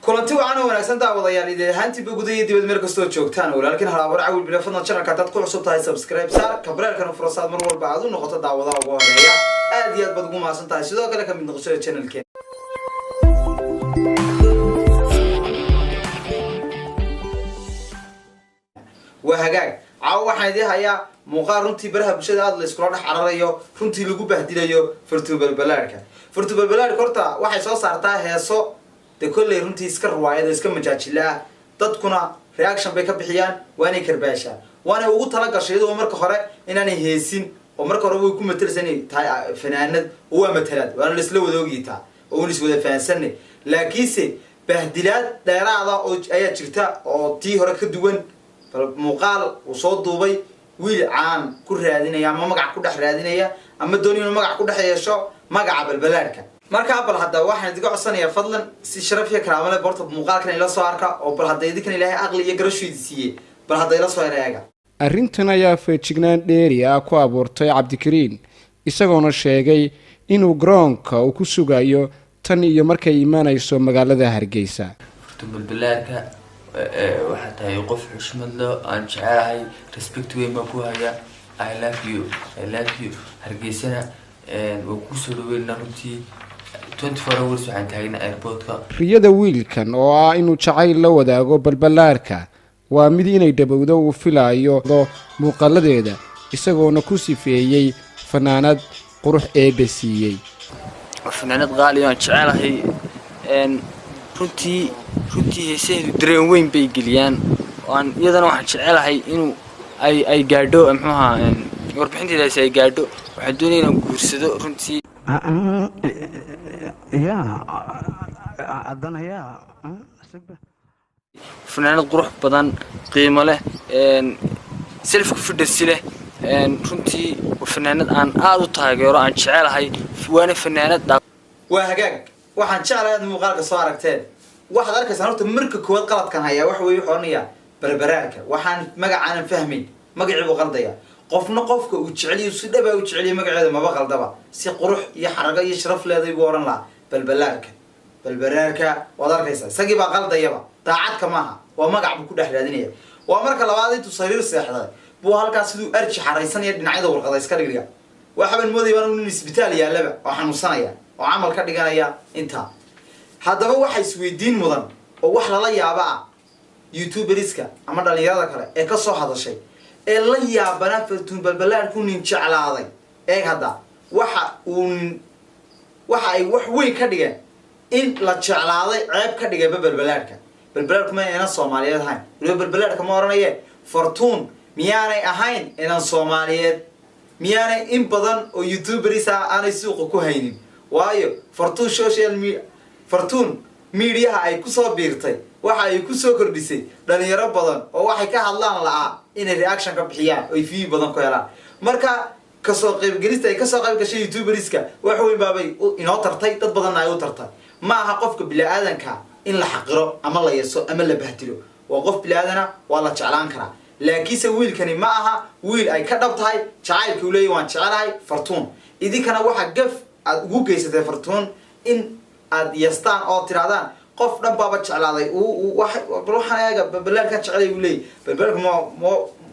kulanti waxaan wanaagsan daawadayaal idin ahaantii bugudayay dibad meel kastoo joogtaan walaalkiin halaawar cawil bilafadna channelka dad ku cusub tahay subscribe saar kabraalkana fursaad mar walba aad u noqoto daawadaha ugu horeeya aad iyo aad baad ugu maasan tahay sidoo kale ka mid noqoshada channelkeena وهجاج عاو واحد هيا مقارنة برها بشدة هذا الإسكولار حراريو فرنتي لجو بهديليو فرتو بالبلاركا فرتو بالبلار كرتا واحد صار صارتها هي صو تكل فرنتي إسكر واحد إسكر مجاجلة تدكنا رياكشن بيك بحيان وأنا كرباشة وأنا وقلت لك الشيء ده عمرك خرا إن أنا هيسين عمرك ربو يكون مثل سنة فنان هو مثلات وأنا لسلو ذوقيتها ونسوا ذا فنسنة لكيسة بهدلات دايرة على أي شرطة أو تي هرك دوين مقال وصوت دوبي ويل عام كل رادينيا ما مقع كل رادينيا أما الدنيا ما مقع كل حياة شو مقع بالبلاركة مركب بالحدا واحد يقع صنيع فضلا شرفيه كرامله برضه مقال كان إلى صاركة أو بالحدا يدي كان إلى أغلى يجرش يدسيه بالحدا إلى صار ياجا arrintan ayaa feejignaan dheeri ah ku abuurtay Cabdikariin isagoona sheegay inuu garoonka uu ku sugayo tan iyo markay iimaanayso magaalada Hargeysa بالبلاركة waxaa tahay qof xushmad leh aan jecelahay respect weyn ma ku haya I love you Hargeysana oo ku soo dhaweeyna runtii 24 hours waxaan taagnaa airportka riyada wiilkan oo ah inuu jacayl la wadaago balbalaarka waa mid inay dhabowdo uu filayo muuqaaladeeda isagoona ku sifeeyay fanaanad qurux eebesiiyay fanaanad qaali aan jecelahay runtii heesaheedu dareen weyn bay geliyaan waan iyadana waxaan jecelahay inuu ay gaadho maxaa warbixinteedaas ay gaadho waxaan doonayaa inaan guursado runtii fanaanad qurux badan qiimo leh self confidence leh runtii fanaanad aan aad u taageero aan jecelahay waana fanaanad وهجاج waxaan jeclahay in muuqaalka soo aragteen waxaad arkaysaa horta marka koowaad qaladkan haya wax weey xoonaya barbaraarka waxaan magacaan fahmin magaciibu qaldaya qofna qofka uu jeceliyo si dhaba uu jeceliyo magaceeda ma qaldaba si qurux iyo xaraga iyo sharaf leeday buu oran la balbaraarka waad arkaysaa sagi ba qaldayaba daacad kamaha waa magac buu ku dhaxraadinaya waa marka labaad intuu sariir seexday buu halkaas siduu arji xaraysan iyo dhinacyada warqada iska dhigiga waxaan moodayay inuu isbitaal yaalaba oo xanuunsanaya oo amal ka dhiganaya inta haddaba waxa isweydiin mudan oo wax la yaaba YouTuberiska ama dhalinyarada kale ee ka soo hadashay ee la yaabana fartuun balbalaarku nin jeclaaday ee hadda waxa ay wax weyn ka dhigeen in la jeclaaday ceeb ka dhigay balbalaarka ma ayna Soomaaliyeed ahayn balbalaarka ma oranayeen fartuun miyaanay ahayn inaan Soomaaliyeed miyaanay in badan oo YouTuberisa aanay suuqa ku haynin waayo fartuun social media ay ku soo biirtay waxa ay ku soo kordhisay dhalinyaro badan oo waxay ka hadlaan laa inay reaction ka bixiyaan oo view badan ku helaan marka ka soo qaybgalista ay ka soo qayb gashay YouTuberiska wax weyn baabay inoo tartay dad badan ay u tartay ma aha qofka bilaadanka in la xaqiro ama la yeeso ama la bahdilo waa qof bilaadana waa la jeclaan karaa laakiinse wiilkani ma aha wiil ay ka dhabtahay jacaylku leeyahay waan jecelahay fartuun idinkana waxa gaf aad ugu geysatay fartuun in aad yastaan oo tiraadaan qof dhan baaba jeclaaday waxaan ayaga balbalaarka jeclay uu leeyahay balbalaarka ma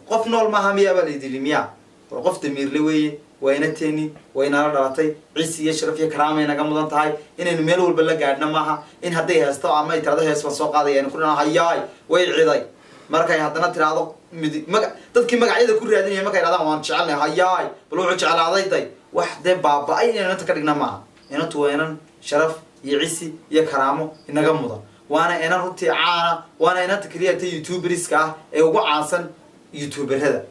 qof nool ma aha miyaa baa la dilimiyaa qof damiir la weeye wayna teeni wayna la dhalatay ciisi iyo sharaf iyo karaama inaga mudan tahay inaynu meel walba la gaadhna maaha in hadday heesto ama ay tirado hees soo qaadayeen ku dhanahay yaay way ciiday markay haddana tiraado dadkii magacyada ku raadinayay markay yiraahdaan waan jecelnahay hayaay bal wuxuu jeclaaday wax de baaba'ay inaynu inta ka dhigna maaha inantu waynan sharaf iyo ciisi iyo karaamo inaga mudan waana inan runtii caana waana inanta kaliya YouTuberiska ee ugu caansan YouTuberada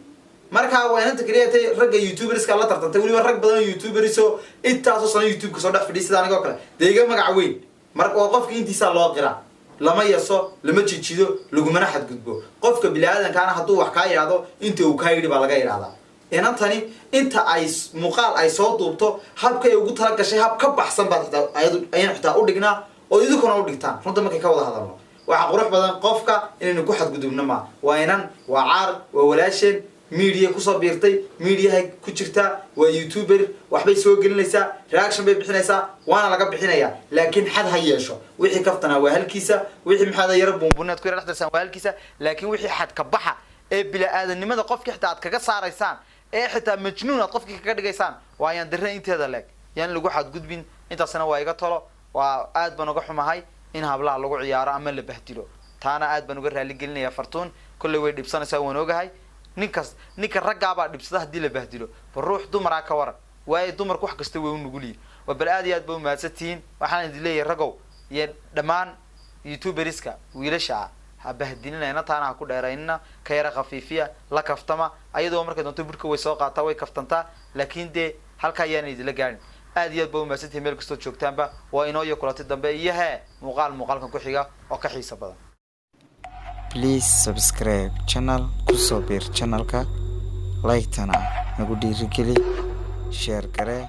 marka waa inanta kaliya ragga YouTuberiska la tartantay waliba rag badan oo YouTuberiso intaasoo sano YouTube ka soo dhex fadhiisada aniga kale deega magac weyn marka waa qofka intiisa loo qira lama yeeso lama jijido lagumana xadgudbo qofka bilaadankaana hadduu wax ka yiraahdo inta uu ka yiri baa laga yiraahdaa inantani inta ay muuqaal ay soo duubto habka ay ugu tala gashay hab ka baxsan baad ayaan xitaa u dhignaa oo idinkuna u dhigtaan runta markay ka wada hadalno waxa qurux badan qofka inaynu ku xadgudubno ma waa inan waa caar waa walaasheen media kusoo biirtay mediahay ku jirtaa waa youtuber waxbay soo gelinaysaa reaction bay bixinaysaa waana laga bixinayaa laakiin xad ha yeesho wixii kaftana waa halkiisa wixii maxaad yar buunbuunaad ku yaraxdaysan waa halkiisa laakiin wixii xad ka baxa ee bila aadanimada qofkii xitaa aad kaga saaraysaan ee xitaa majnuun aad qofkii kaga dhigaysaan waa ayaan dareen inteeda leeg yaan lagu xad gudbin intaasna waa iga tolo waa aad baan uga xumahay in hablaha lagu ciyaaro ama la bahdilo taana aad baan uga raali gelinayaa fartuun kulli way dhibsanaysaa waan ogahay ninka raggaaba dhibsada hadii la bahdilo ruux dumara ka waran way dumarku wax kasta way u nuguliyeen waa bal aad iyo aad baa mahadsantiin waxaan idin leeyahay ragow iyo dhamaan youtuberiska wiilasha ha bahdilinayna taana ha ku dheeraynina ka yara khafiifiya la kaftama ayadoo markay doonto burka way soo qaataa way kaftantaa laakiin de halka ayaan idin la gaarin aad iyo aad baa mahadsantiin meel kasta joogtaanba waa inoo iyo kulatay dambe iyo muuqaalkan ku xiga oo ka xiiso badan. Please subscribe channel kusoo biir channelka like tana nagu dhiirigeli share kare